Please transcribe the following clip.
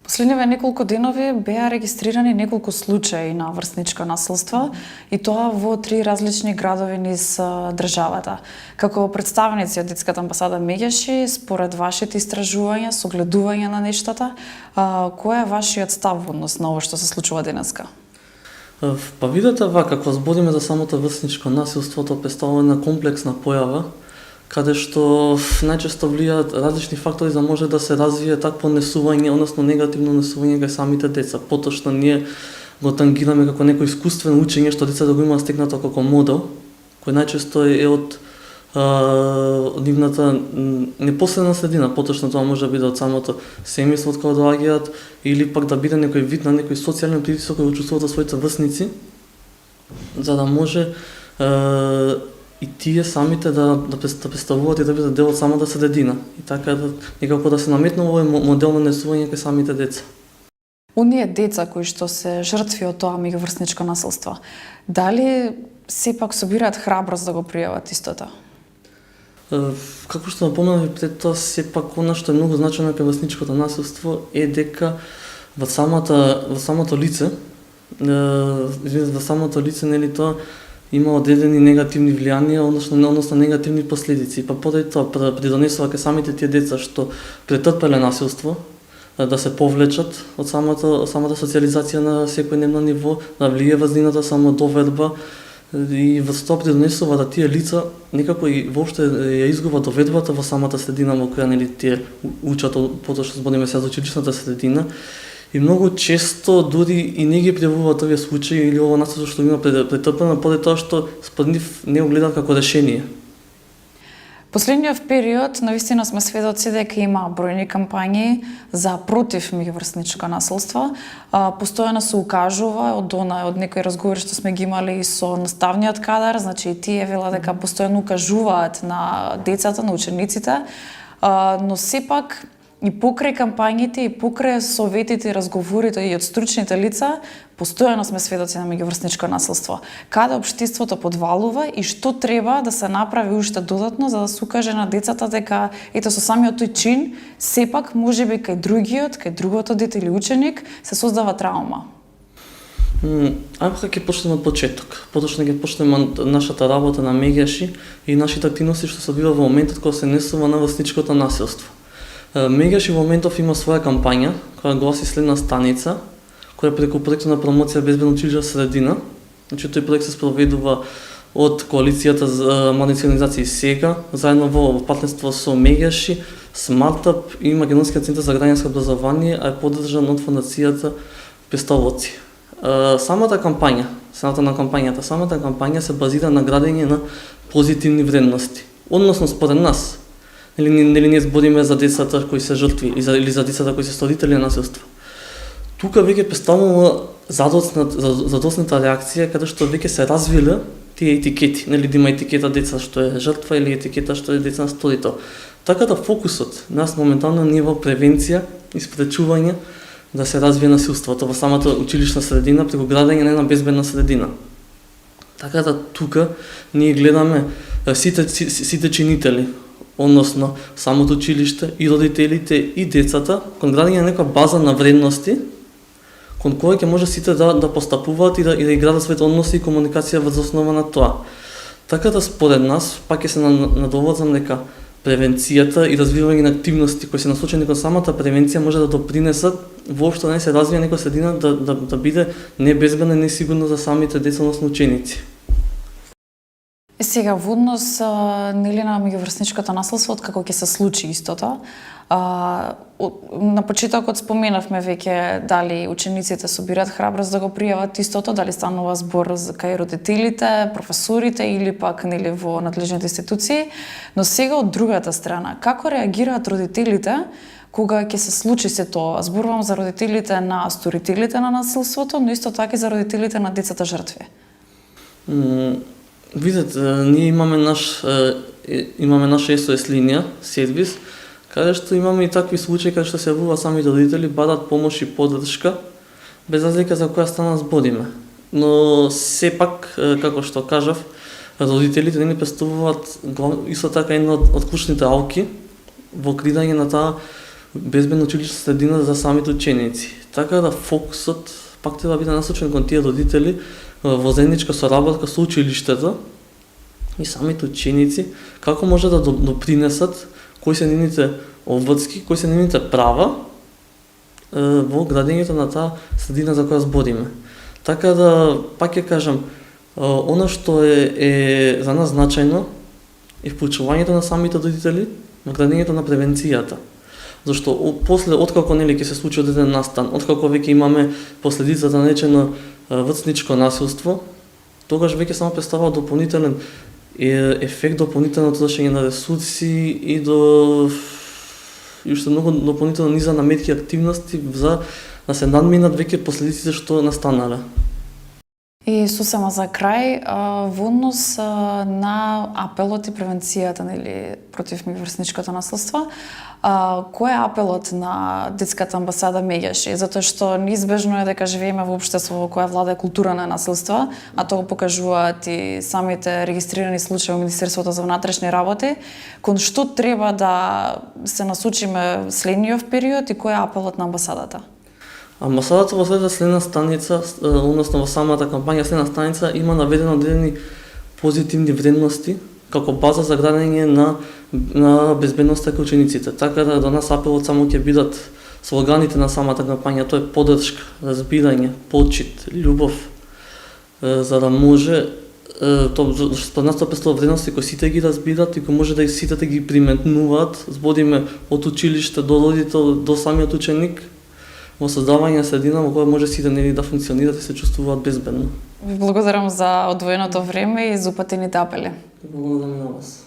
Последниве неколку денови беа регистрирани неколку случаи на врсничко насилство и тоа во 3 различни градови низ државата. Како представници од Детската амбасада Меѓаши, според вашите истражувања, согледување на нештата, кој е вашиот став во однос на ова што се случува денеска? Па видете вака, кога збориме за самото врсничко насилство, тоа представува една комплексна појава, каде што најчесто влијаат различни фактори за може да се развие такво несување, односно негативно несување кај самите деца. Поточно ние го тангираме како некој искуствено учење што децата го имаат стекнато како модел, кој најчесто е од нивната непосредна средина, поточно тоа може да биде од самото семејство од кога доаѓаат, или пак да биде некој вид на некој социјален притисок кој го чувствуваат за своите врсници, за да може и тие самите да представуваат и да бидат дел од самата средина. И така некако да се наметнува овој модел на несување кај самите деца. Оние деца кои што се жртви од тоа меѓуврсничко насилство, дали сепак собираат храброст да го пријават истото? Како што напоменав пред тоа, сепак она што е многу значајно кај врсничкото насилство е дека во самото лице, нели тоа има одредени негативни влијанија, односно негативни последици. Па поради тоа придонесува кај самите тие деца што претрпеле насилство да се повлечат од самата социјализација на секојдневно ниво, да влие врз нивната самодоверба и врз тоа придонесува да тие лица некако и воопште ја изгубат довербата во самата средина во која нели тие учат, потоа што збориме сега за училишната средина. И многу често дури и не ги пријавуваат овие случаи или ово насилство што има претрпено, поради тоа што според нив не го гледаат како решение. Последниот период, навистина сме сведоци дека има бројни кампањи за против меѓуврсничко насилство. Постојано се укажува од некои разговори што сме ги имали и со наставниот кадар, значи и тие велат дека постојано укажуваат на децата, на учениците, но сепак и покрај кампањите, и покрај советите и разговорите и од стручните лица, постојано сме сведоци на меѓуврсничко насилство. Каде општеството подвалува и што треба да се направи уште додатно за да се укаже на децата дека ето со самиот тој чин, сепак можеби кај другото дете или ученик се создава траума. Ајде ќе почнеме од почеток. Поточно ќе почнеме нашата работа на Меѓаши и нашите активности што се бива во моментот кога се несува на врсничкото насилство. Меѓаши во моментов има своја кампања, која гласи следна станица, која преку проектот на промоција безбедна училишна средина. Значи тој проект се спроведува од коалицијата за млади цивилизации сега, заедно во партнерство со Меѓаши, Смартап и Македонскиот центар за граѓанско образование, а е поддржан од фондацијата Пестолоци. Самата кампања се базира на градење на позитивни вредности. Односно според нас, нели ние збориме за децата кои се жртви или за децата кои се сторители на насилство. Тука веќе представува задоцната реакција каде што веќе се развиле тие етикети, нели да има етикета деца што е жртва или етикета што е деца на сторител. Така да фокусот нас моментално не е во превенција и спречување да се развие насилството во самата училишна средина преку градење на една безбедна средина. Така да тука ние гледаме сите чинители, односно самото училиште и родителите и децата, кон градење на некоја база на вредности, кон која ќе може сите да постапуваат и да играат своите односи и комуникација врз основа на тоа. Така да според нас, пак ќе се надовоdzам дека превенцијата и развивање на активности кои се насочени кон самата превенција може да допринесат воопшто да не се развие некоја средина да биде небезбедна и несигурна за самите деца, односно ученици. Сега во однос нели на меѓуврсничкото насилство, откако ќе се случи истото, на почетокот споменавме веќе дали учениците собираат храброст да го пријават истото, дали станува збор кај родителите, професорите или пак нели во надлежните институции, но сега од другата страна, како реагираат родителите кога ќе се случи се тоа? Зборувам за родителите на сторителите на насилството, но исто така и за родителите на децата жртви. Видете, ние имаме наша SOS линија, сервис, каде што имаме и такви случаи каде што се јавуваат самите родители, бадат помош и поддршка, без разлика за која страна збориме. Но сепак, како што кажав, родителите не представуваат исто така една од клучните алки во креирање на таа безбедна училишна средина за самите ученици. Така да фокусот пак треба да биде насочен кон тие родители во заедничка соработка со училиштето и самите ученици, како може да допринесат, кои се нивните обврски, кои се нивните права во градењето на таа средина за која збориме. Така да, пак ќе кажам, она што е за нас значајно е вклучувањето на самите родители на градењето на превенцијата. Зашто после, откако нели ќе се случи одреден настан, откако веќе имаме последицата наречено врсничко насилство, тогаш веќе само представува дополнителен ефект, дополнително трошење на ресурси и уште многу дополнително низа наметки и активности за да се надминат веќе последиците што настанале. И сосема за крај, во однос на апелот и превенцијата нели против меѓуврсничкото насилство, кој е апелот на детската амбасада меѓаш? Затоа што неизбежно е дека живееме во општество во кое владае култура на насилство, а тоа го покажуваат и самите регистрирани случаи во Министерството за внатрешни работи, кон што треба да се насочиме следниот период и кој е апелот на амбасадата? Амбасадата во својата следна страница, односно во самата кампања следна страница, има наведено одредени позитивни вредности како база за градење на безбедноста кај учениците. Така да до нас апелот само ќе бидат слоганите на самата кампања, тоа е поддршка, разбирање, почит, љубов, за да може според нас тоа представува вредности кои сите ги разбират и кои може да и сите да ги приметнуваат, збориме од училиште до родител до самиот ученик, во создавање на средина во која може сите нели да функционират и се чувствуваат безбедно. Ви благодарам за одвоеното време и за упатените апели. Благодарам на вас.